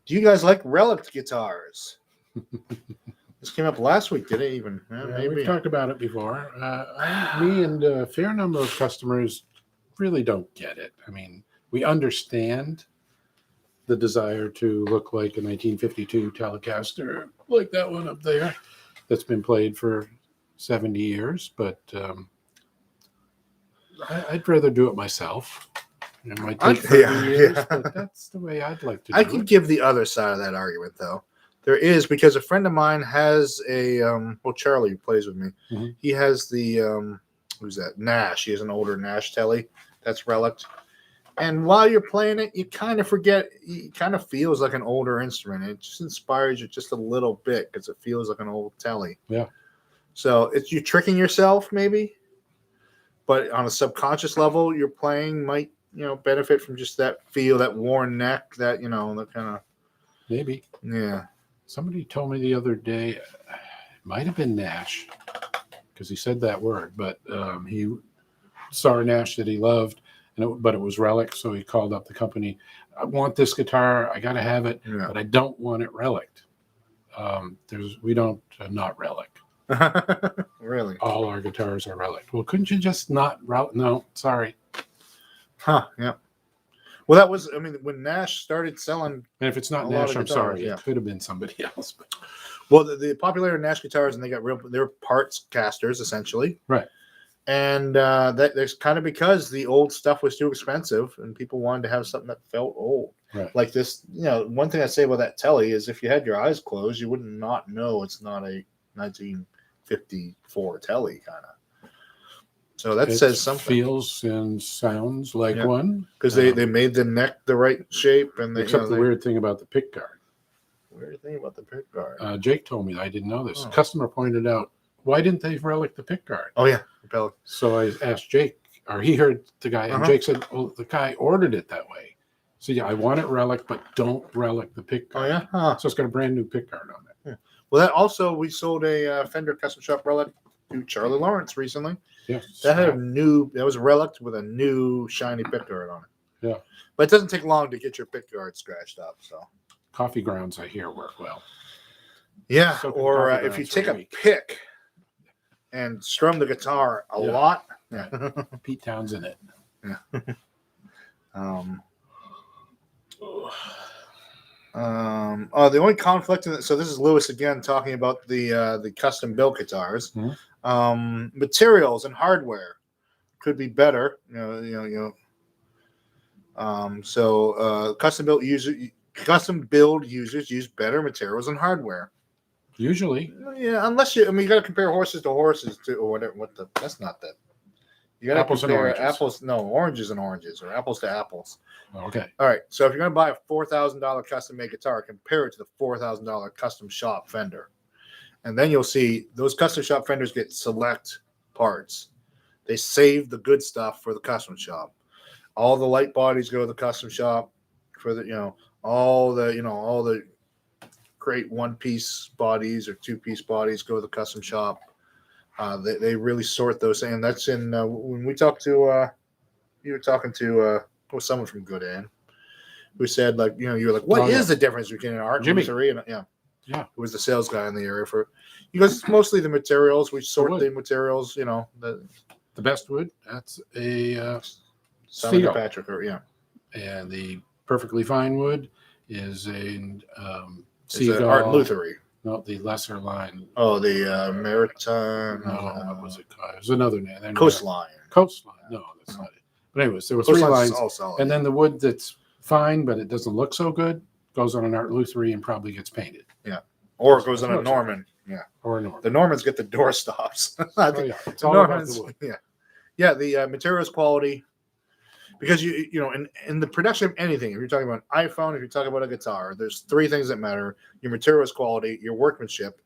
Do you guys like Relict guitars? This came up last week, did it even? Maybe. We've talked about it before. Me and a fair number of customers really don't get it. I mean, we understand the desire to look like a 1952 Telecaster, like that one up there, that's been played for 70 years, but I'd rather do it myself. It might take 30 years, but that's the way I'd like to do it. I can give the other side of that argument, though. There is, because a friend of mine has a, Charlie, who plays with me, he has the, who's that? Nash. He has an older Nash Telly that's Relict. And while you're playing it, you kind of forget, it kind of feels like an older instrument. It just inspires you just a little bit because it feels like an old Telly. Yeah. So you're tricking yourself, maybe. But on a subconscious level, your playing might, benefit from just that feel, that worn neck, that, that kind of. Maybe. Yeah. Somebody told me the other day, it might have been Nash, because he said that word, but he saw a Nash that he loved, but it was Relic, so he called up the company. I want this guitar. I got to have it, but I don't want it Relic. We don't not Relic. Really? All our guitars are Relic. Well, couldn't you just not Relic? No, sorry. Huh? Yeah. Well, that was. I mean, when Nash started selling, and if it's not Nash, I'm sorry. It could have been somebody else. But. Well, the popular Nash guitars, and they got they're parts casters essentially, right? And that's kind of because the old stuff was too expensive, and people wanted to have something that felt old. Right. Like this, one thing I say about that Telly is if you had your eyes closed, you would not know it's not a 1954 Telly kind of. So that says something. Feels and sounds like one. Because they made the neck the right shape. And except the weird thing about the pick guard. Weird thing about the pick guard. Jake told me, I didn't know this. Customer pointed out, why didn't they relic the pick guard? Oh, yeah. So I asked Jake, or he heard the guy, and Jake said, well, the guy ordered it that way. So yeah, I want it relic, but don't relic the pick guard. Oh, yeah? Huh. So it's got a brand new pick guard on it. Yeah. Well, that also, we sold a Fender custom shop relic to Charlie Lawrence recently. Yes. That was a relic with a new shiny pick guard on it. Yeah. But it doesn't take long to get your pick guard scratched up. So coffee grounds, I hear, work well. Yeah. Or if you take a pick and strum the guitar a lot. Yeah. Pete Townsend it. Yeah. The only conflict in it, so this is Lewis again talking about the custom built guitars. Mm-hmm. Materials and hardware could be better. So custom build users use better materials and hardware. Usually. Yeah, unless you got to compare horses to horses or whatever. That's not that. You got to compare oranges and oranges, or apples to apples. Okay. All right. So if you're going to buy a $4,000 custom made guitar, compare it to the $4,000 custom shop Fender, and then you'll see those custom shop Fenders get select parts. They save the good stuff for the custom shop. All the light bodies go to the custom shop for all the great one-piece bodies or two-piece bodies go to the custom shop. They really sort those, and that's in when we talked to you were talking to someone from Good Inn who said you were like, what is the difference between an art Jimmy. and Yeah, who was the sales guy in the area for. He goes, it's mostly the materials. We sort the materials. The best wood. That's a Seneca Patrick, and the perfectly fine wood is a Seagull. Art Luthery. No, the lesser line. Oh, the Maritime. No, what was it called? It was another name. Coastline. Coastline. No, that's not it. But anyways, there were three lines. All solid. And then the wood that's fine, but it doesn't look so good, goes on an Art Luthery and probably gets painted. Yeah. Or it goes on a Norman. Yeah. Or a Norman. The Normans get the door stops. It's all about the wood. Yeah. Yeah, the materials quality. Because in the production of anything, if you're talking about an iPhone, if you're talking about a guitar, there's three things that matter: your materials quality, your workmanship,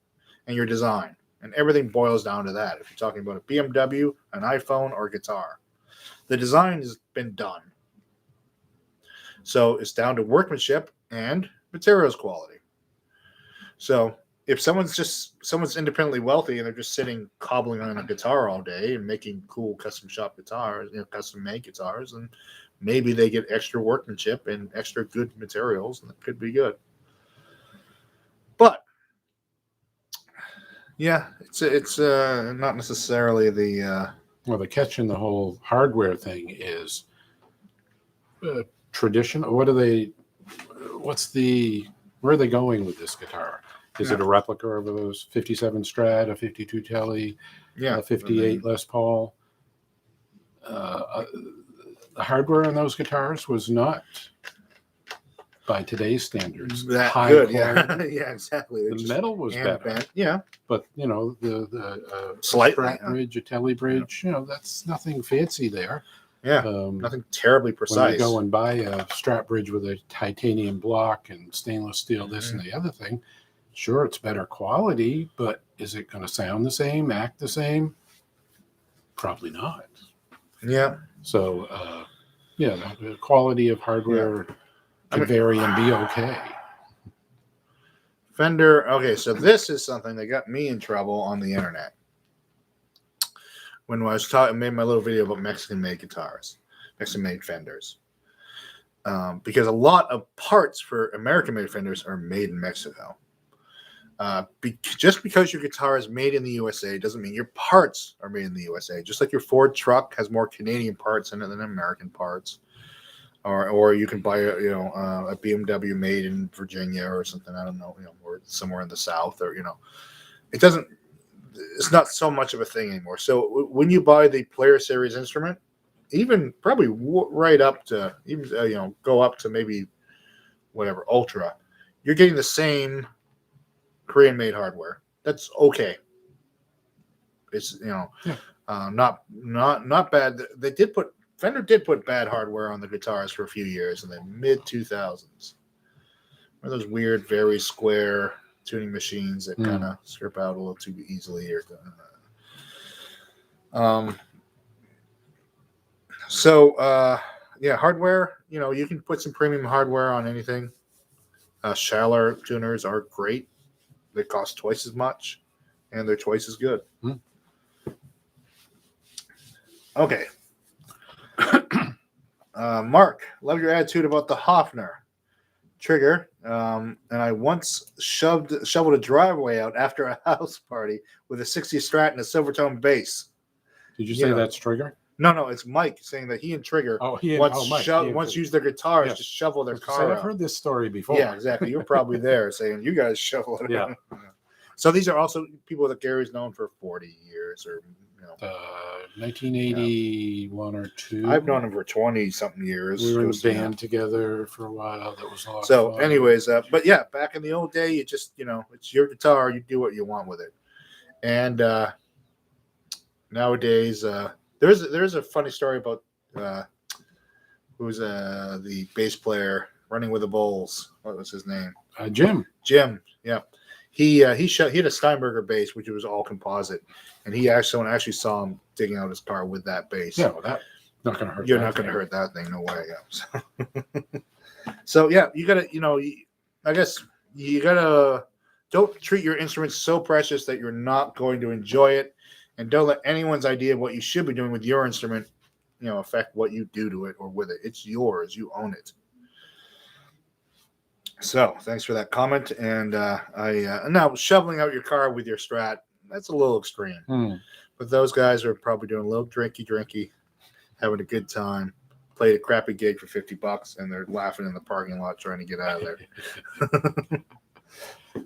and your design. And everything boils down to that. If you're talking about a BMW, an iPhone, or a guitar, the design has been done. So it's down to workmanship and materials quality. So if someone's independently wealthy and they're just sitting cobbling on a guitar all day and making cool custom shop guitars, custom made guitars, and maybe they get extra workmanship and extra good materials, and it could be good. But yeah, it's not necessarily the well, the catch in the whole hardware thing is tradition. Where are they going with this guitar? Is it a replica of those 57 Strat, a 52 Telly, a 58 Les Paul? The hardware on those guitars was not, by today's standards, that high good. quality. Yeah, exactly. The metal was better. Bent. Yeah, but the slightly Strat bridge, a Telly bridge, that's nothing fancy there. Yeah, nothing terribly precise. When you go and buy a Strat bridge with a titanium block and stainless steel, this and the other thing. Sure, it's better quality, but is it going to sound the same, act the same? Probably not. Yeah. So, the quality of hardware can vary and be okay. Fender. Okay, so this is something that got me in trouble on the internet when I was made my little video about Mexican-made guitars, Mexican-made Fenders, because a lot of parts for American-made Fenders are made in Mexico. Just because your guitar is made in the USA doesn't mean your parts are made in the USA. Just like your Ford truck has more Canadian parts in it than American parts, or you can buy a BMW made in Virginia or something. I don't know, or somewhere in the South, or it doesn't. It's not so much of a thing anymore. So when you buy the Player Series instrument, even probably right up to go up to maybe whatever Ultra, you're getting the same Korean-made hardware. That's okay. It's Not bad. Fender did put bad hardware on the guitars for a few years in the mid 2000s. One of those weird, very square tuning machines that kind of strip out a little too easily. Hardware. You can put some premium hardware on anything. Shallow tuners are great. They cost twice as much, and they're twice as good. Okay. Mark, love your attitude about the Hofner trigger. And I once shoveled a driveway out after a house party with a 60 Strat and a Silvertone bass. Did you say that's Trigger? No, it's Mike saying that he and Trigger once used their guitars to shovel their car out. I've heard this story before. Yeah, exactly. You're probably there saying you guys shovel it out. So these are also people that Gary's known for 40 years or 1981 or 2. I've known him for 20-something years. We were in a band together for a while. That was a lot of fun. Anyways, but yeah, back in the old day, you just, it's your guitar. You do what you want with it. And nowadays, there's a funny story about who's the bass player running with the Bulls. What was his name? Jim. Yeah. He had a Steinberger bass, which was all composite, and someone actually saw him digging out his car with that bass. Yeah, well, that's not going to hurt. You're not going to hurt that thing, no way. Yeah. So yeah, you gotta, I guess you gotta don't treat your instrument so precious that you're not going to enjoy it, and don't let anyone's idea of what you should be doing with your instrument, affect what you do to it or with it. It's yours. You own it. So, thanks for that comment. And now shoveling out your car with your Strat, that's a little extreme. But those guys are probably doing a little drinky, having a good time. Played a crappy gig for $50, and they're laughing in the parking lot trying to get out of there.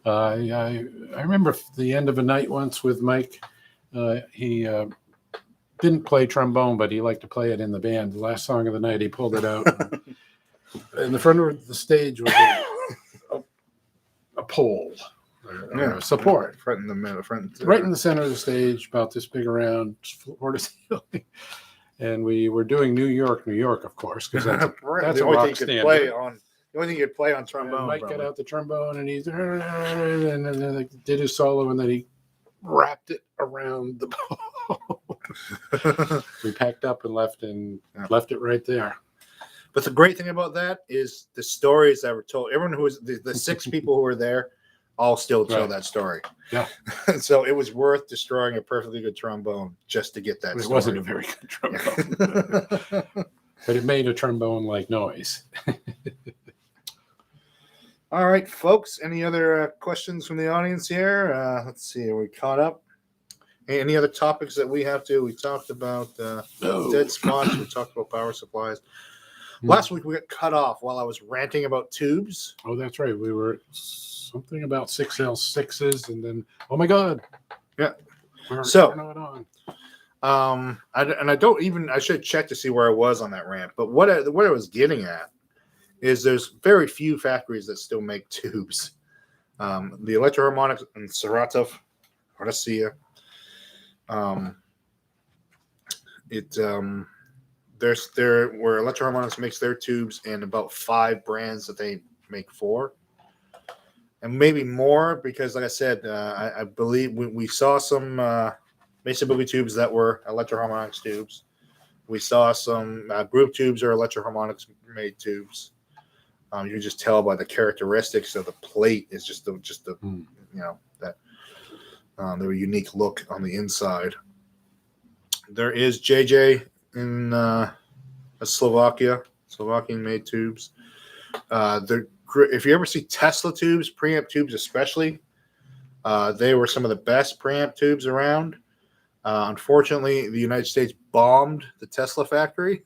I remember the end of a night once with Mike. He didn't play trombone, but he liked to play it in the band. The last song of the night, he pulled it out. In the front of the stage was a pole, a support, right in the middle, right in the center of the stage, about this big around, floor to ceiling. And we were doing New York, of course, because that's the only thing you could play on. The only thing you could play on trombone. And Mike got out the trombone, and he did his solo, and then he wrapped it around the pole. We packed up and left it right there. But the great thing about that is the stories that were told. Everyone who was the 6 people who were there all still tell that story. Yeah. So it was worth destroying a perfectly good trombone just to get that story. It wasn't a very good trombone. But it made a trombone-like noise. All right, folks. Any other questions from the audience here? Let's see. Are we caught up? Any other topics that we have to? We talked about dead spots. We talked about power supplies. Last week we got cut off while I was ranting about tubes. Oh, that's right. We were something about 6L6s, and then oh my God, yeah. We're not on. I should check to see where I was on that rant. But what I was getting at is there's very few factories that still make tubes. The Electro-Harmonics in Saratov, Russia. There where Electro-Harmonics makes their tubes and about 5 brands that they make for, and maybe more because, like I said, I believe we saw some Mesa Boogie tubes that were Electro-Harmonics tubes. We saw some group tubes or Electro-Harmonics made tubes. You can just tell by the characteristics of the plate is just the that their unique look on the inside. There is JJ in Slovakian made tubes. If you ever see Tesla tubes, preamp tubes especially, they were some of the best preamp tubes around. Unfortunately, the United States bombed the Tesla factory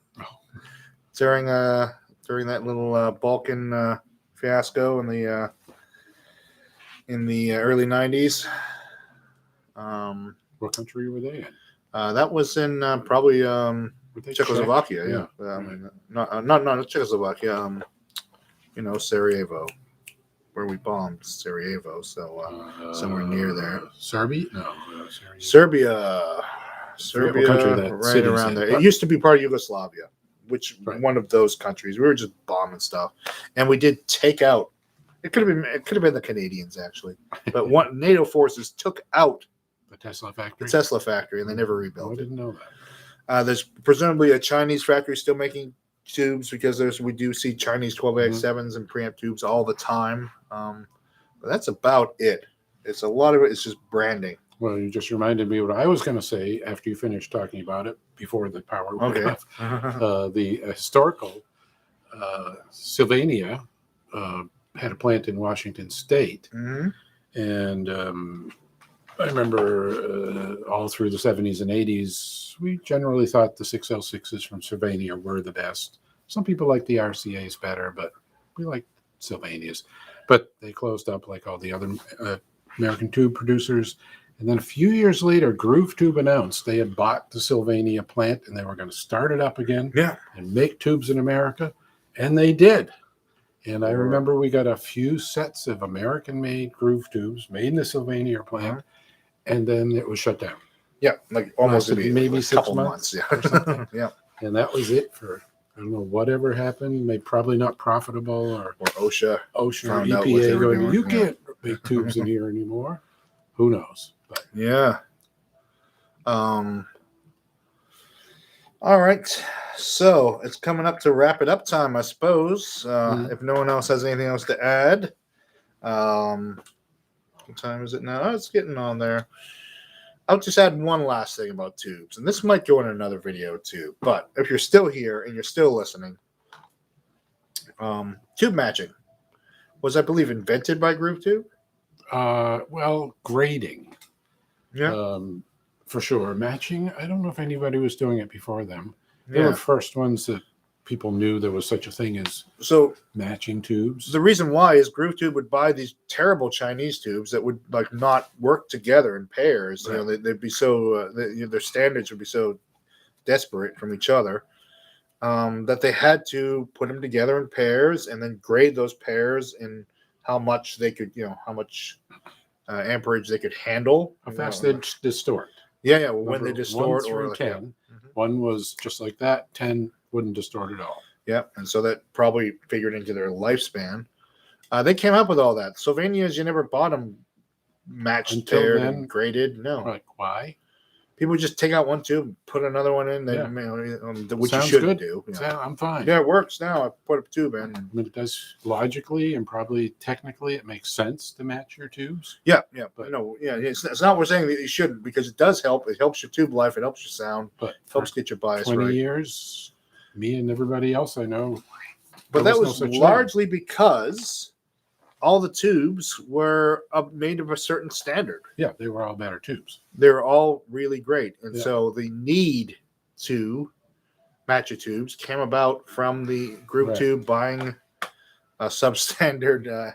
during that little Balkan fiasco in the early 90s. What country were they in? That was in probably Czechoslovakia. Yeah, not Czechoslovakia. Sarajevo, where we bombed Sarajevo. So somewhere near there. Serbia? No, Serbia. Serbia, country that right city's around in, there. but- It used to be part of Yugoslavia, which Right. one of those countries. We were just bombing stuff, and we did take out. It could have been the Canadians actually, but one NATO forces took out The Tesla the factory. Tesla factory, and they never Oh, I rebuilt it. didn't know that. There's presumably a Chinese factory still making tubes because we do see Chinese 12X7s and preamp tubes all the time. But that's about it. It's a lot of it is just branding. Well, you just reminded me what I was going to say after you finished talking about it before the power went Okay. off. The historical Sylvania had a plant in Washington State, Mhm. and I remember all through the 70s and 80s, we generally thought the 6L6s from Sylvania were the best. Some people like the RCAs better, but we like Sylvanias. But they closed up like all the other American tube producers. And then a few years later, Groove Tube announced they had bought the Sylvania plant and they were going to start it up again Yeah. and make tubes in America. And they did. And I Sure. remember we got a few sets of American-made Groove tubes made in the Sylvania plant, and then it was shut down. Yeah, like almost Lasted maybe a 6 couple months months. or something. Yeah. And that was it for, I don't know, whatever happened. Maybe probably not profitable, or Or OSHA. OSHA or Found out what they EPA were going, doing, you yeah. can't make tubes in here anymore. Who knows? But Yeah. All right. So it's coming up to wrap it up time, I suppose. If no one else has anything else to add. What time is it now? Oh, it's getting on there. I'll just add one last thing about tubes, and this might go in another video too. But if you're still here and you're still listening, tube matching was, I believe, invented by Groove Tube. well, grading. Yeah. For sure. Matching, I don't know if anybody was doing it before them. They Yeah. were the first ones that people knew there was such a thing as So matching tubes. the reason why is Groove Tube would buy these terrible Chinese tubes that would like not work together in pairs. Right. You know, they'd be so their standards would be so desperate from each other that they had to put them together in pairs and then grade those pairs in how much they could, how much amperage they could handle. How fast they'd distort. Yeah. Well, when they Remember, distort 1 or through like, 10. yeah. One was just like that. 10 wouldn't distort at all. Yeah, and so that probably figured into their lifespan. They came up with all that. Sylvanias, you never bought them matched, Until paired, then, and graded. No, Like, why? people just take out one tube, put another one in. Yeah. Which you Sounds shouldn't good. do. So I'm fine. Yeah, it works now. I put a tube in. I mean, it does logically and probably technically it makes sense to match your tubes. Yeah. But- It's not we're saying that you shouldn't, because it does help. It helps your tube life. It helps your sound. But Helps for get your bias 20 right. years, me and everybody else I know, But there that was was no such thing. largely because all the tubes were made of a certain standard. yeah, they were all better tubes. They're all really great. And Yeah. so the need to match your tubes came about from the Groove Right. Tube buying substandard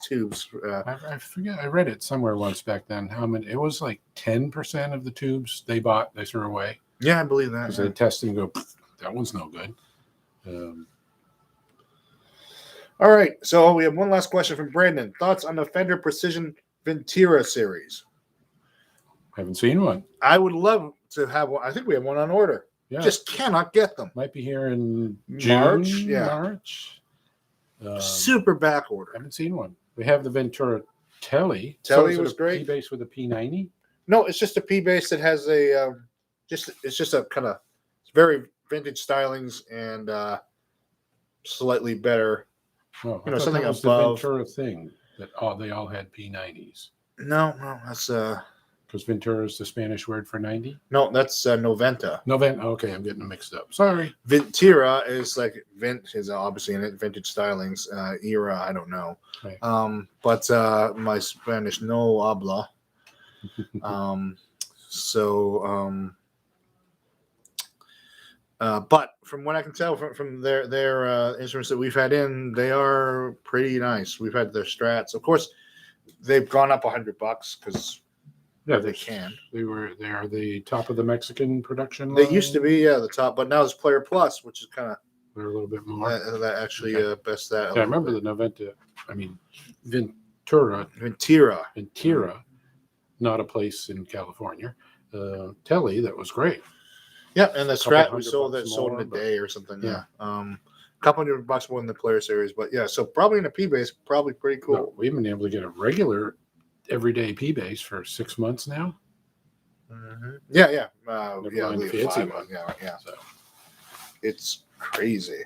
tubes. I forget. I read it somewhere once back then. How many? It was like 10% of the tubes they bought, they threw away Yeah, I believe that. because they test and go, that one's no good. All right. So we have one last question from Brandon. Thoughts on the Fender Precision Ventura series? Haven't seen one. I would love to have one. I think we have one on order. Yeah, Just cannot get them. might be here in March, June, yeah. March. Super back order. Haven't seen one. We have the Ventura Telly. Telly is it was a great. P-bass with a P90. No, it's just a P bass that has a it's just a kind of very vintage stylings and slightly Oh, better. I know, thought something that was above. the Ventura thing that they all had P90s. No, that's Because Ventura is the Spanish word for 90. Noventa. Okay, I'm getting them mixed up. Sorry. Ventura is like is obviously in it, vintage stylings. Era, I don't know. Right. But my Spanish no habla. But from what I can tell from their instruments that we've had in, they are pretty nice. We've had their Strats. Of course, they've gone up $100 because Yeah, they can. They are the top of the Mexican production. They used to be the top, but now there's Player Plus, which is kind of They're a little bit more. that actually Okay. best that. Yeah, I remember the Ventura, Ventura. Ventura, not a place in California. telly that was great. Yeah, and the Strat we $200 sold in more, a day or something. Yeah. A couple $100 more than the Player Series, but yeah, so probably in a P base, probably pretty cool. No, we've been able to get a regular everyday P base for 6 months now. Yeah, yeah, The fancy one. Yeah. So it's crazy.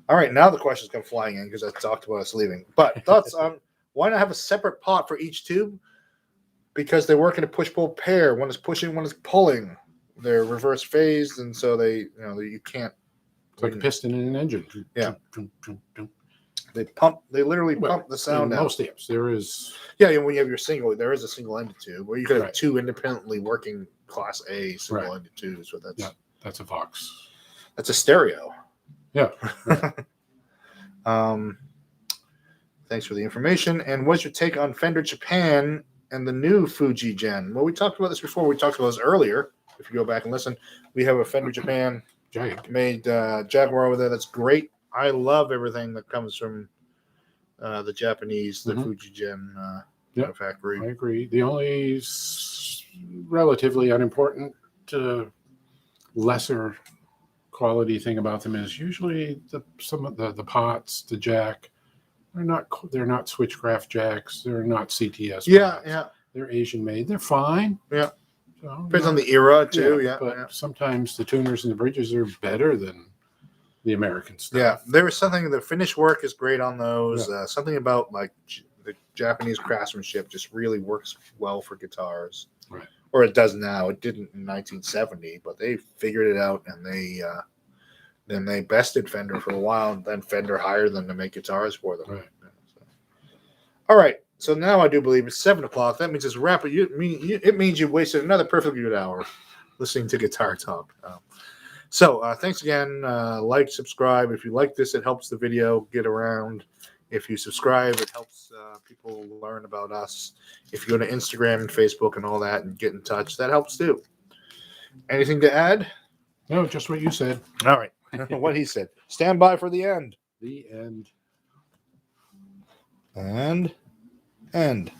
All right, now the questions come flying in because I talked about us leaving. But thoughts on why not have a separate pot for each tube? Because they work in a push-pull pair. One is pushing, one is pulling. They're reverse phased, and so you can't. It's like a piston in an engine. Yeah. They literally pump the sound out. Most amps, there is. Yeah, and when you have your single, there is a single-ended tube, or you could have two independently working Class A single-ended tubes. So that's a Vox. That's a stereo. Yeah. Thanks for the information. And what's your take on Fender Japan and the new Fuji Gen? Well, we talked about this before. We talked about this earlier. If you go back and listen, we have a Fender Japan made Jaguar over there. That's great. I love everything that comes from the Japanese, the Fuji Gen factory. I agree. The only relatively unimportant lesser quality thing about them is usually some of the pots, the jack. They're not switchcraft jacks. They're not CTS. Yeah. They're Asian made. They're fine. Yeah. So, depends on the era too. But sometimes the tuners and the bridges are better than the American stuff. Yeah, there was something. The finish work is great on those. Something about like the Japanese craftsmanship just really works well for guitars. Right. Or it does now. It didn't in 1970, but they figured it out, and then they bested Fender for a while, and then Fender hired them to make guitars for them. Right. All right. So now I do believe it's 7 o'clock. That means it's rapid. It means you wasted another perfectly good hour listening to Guitar Talk. So thanks again. Like, subscribe. If you like this, it helps the video get around. If you subscribe, it helps people learn about us. If you go to Instagram and Facebook and all that and get in touch, that helps too. Anything to add? No, just what you said. All right. What he said. Stand by for the end. The end. And end.